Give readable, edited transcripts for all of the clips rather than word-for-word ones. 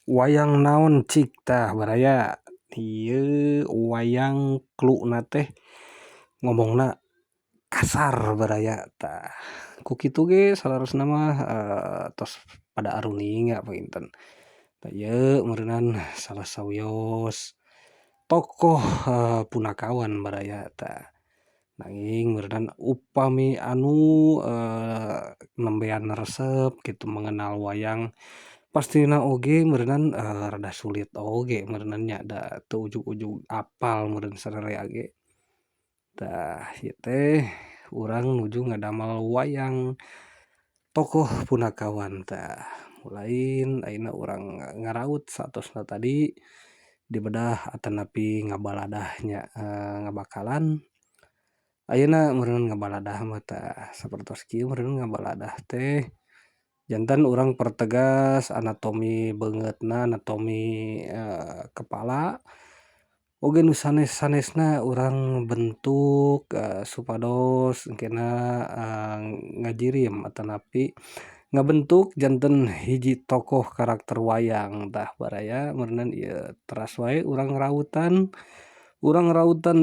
Wayang naon cik tah baraya ieu wayang kluna teh ngomongna kasar baraya tah ku kitu ge salarosna mah tos pada aruning ya punten. Da ieu meureunan salah sawios tokoh punakawan baraya tah. Nanging meureunan upami anu nembean resep kitu mengenal wayang pastina oge meureunan rada sulit oge meureunan nya da teu ujug-ujug apal meureun sararea ge. Tah ieu teh urang nuju ngadamel wayang tokoh punakawan tah. Mulain ayeuna urang ngaraut saatosna tadi di bedah atanapi ngabaladah nya ngabakalan. Ayeuna meureun ngabaladah mah tah sapertos kieu meureun ngabaladah teh janten urang pertegas anatomi beungeutna, anatomi kepala oge nu sanes-sanesna urang bentuk supados engkena ngajirim atanapi ngabentuk janten hiji tokoh karakter wayang tah baraya meureunan ieu teras wae urang rautan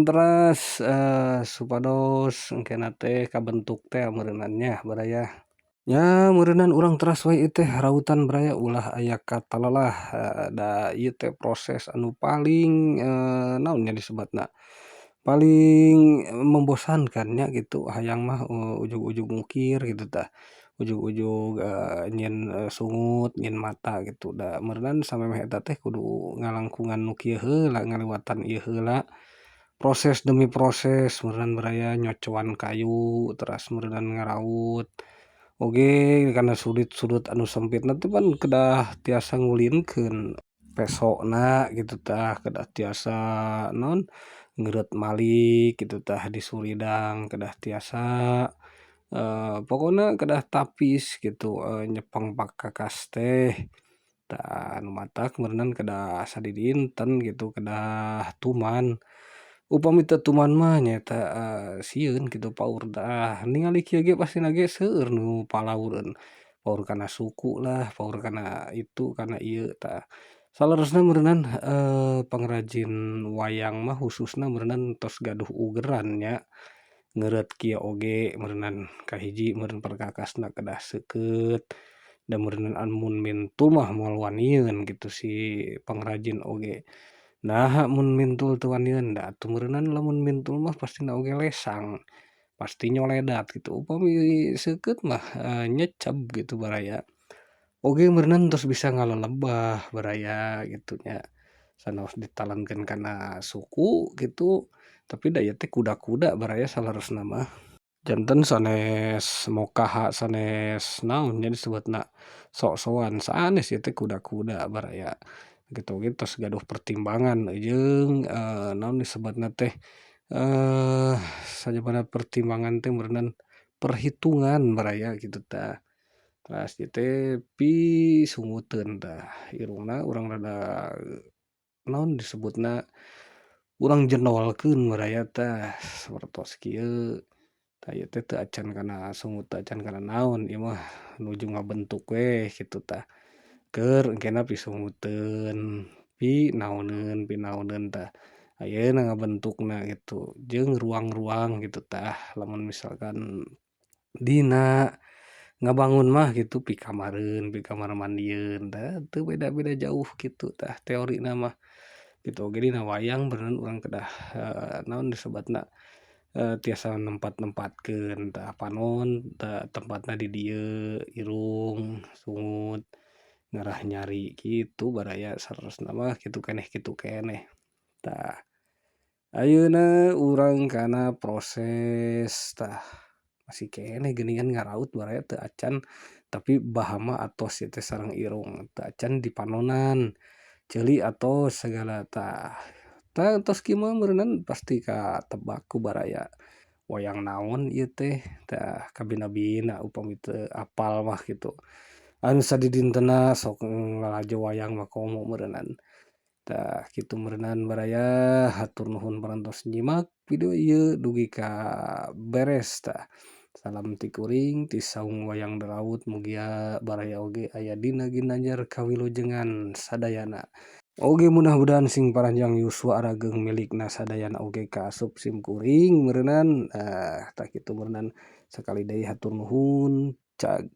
teras supados engkena teh kabentuk teh meureunan nya baraya. Ya meureunan urang teras wae ieu teh rautan baraya ulah aya kata lelah da ieu teh proses anu paling naon nya disebatna, paling membosankan nya gitu hayang mah ujug-ujug ngukir gitu tah, ujug-ujug nyieun sungut, nyieun mata gitu da meureunan samemeh eta teh kudu ngalangkungan nu kieu heula ngaliwatan ieu heula, proses demi proses meureunan baraya nyocoan kayu, teras meureunan ngaraut. Oge karena sudut-sudut anu sempitna teh pan kedah tiasa ngulinkeun pesona gitu tah, kedah tiasa naon, ngeureut malik gitu tah di suridang, kedah tiasa pokona kedah tapis gitu nyepeng pakakas teh, tah anu matak meureunan kedah sadidinten gitu, kedah tuman. Upami teu tuman mah nyaeta sieun kitu paur dah ningali kieu ge pastina ge seueur nu palaureun, paur kana suku lah, paur kana itu, kana ieu tah. Salerosna meureunan pangrajin wayang mah khususna meureunan tos gaduh ugeran nya, ngeureut kieu oge meureunan kahiji meureun perkakasna kedah seukeut, da meureunan amun mintul mah moal wanieun gitu si pangrajin oge. Naha mun mintul teu wanieun da atuh meureunan lamun mintul mah pastina oge lesang, pasti nyoledat gitu, upami seukeut mah nyecep gitu baraya. Oge meureunan tos bisa ngalelebah baraya gitu nya, sanes ditalenkeun kana suku gitu, tapi da ieu teh kuda-kuda baraya salerosna mah. Janten sanes mokaha, sanes naon nya disebutna, sok-sokan sanes ieu teh kuda-kuda baraya. Kitu oge tos gaduh pertimbangan jeung naon disebutna teh, sajabana pertimbangan teh meureunan perhitungan baraya kitu tah. Teras ieu teh pisunguteun tah, irungna urang rada naon disebutna, urang jenolkeun baraya tah sapertos kieu. Tah ieu teh teu acan kana sungut, teu acan kana naon, ieu mah nuju ngabentuk we kitu tah. Keur engkena pisunguteun, pinaoneun tah. Ayeuna ngabentukna gitu, jeung ruang-ruang gitu tah, lamun misalkan dina ngabangun mah gitu pikamareuun, pikamar mandieun tah, teu beda-beda jauh kitu tah teorina mah. Kitu oge dina wayang beuneuran urang kedah naon disebatna, tiasa nempat-nempatkeun tah panon tempatna di dieu, irung, sungut, ngarah nyari kitu baraya saterusna mah kitu keneh. Tah ayeuna urang kana proses tah masih keneh geuningan ngaraut baraya teu acan, tapi baha mah atos ieu teh sareng irung, teu acan dipanonan, ceuli atos sagala tah. Tah tos kieu mah meureunan pasti katebak ku baraya wayang naon ieu teh, tah kabina-bina upami teu apal mah kitu. Anu sadidintenna sok ngalajo wayang mah komo meureunan. Tah kitu meureunan baraya hatur nuhun parantos nyimak video ieu dugi kaberes tah. Salam ti kuring ti saung wayang dalaut mugia baraya oge aya dina ginanjar kawilujengan sadayana. Oge mudah-mudahan sing paranjang yuswa arageng milikna sadayana oge kaasup sim kuring meureunan, tah kitu meureunan sakali deui hatur nuhun cag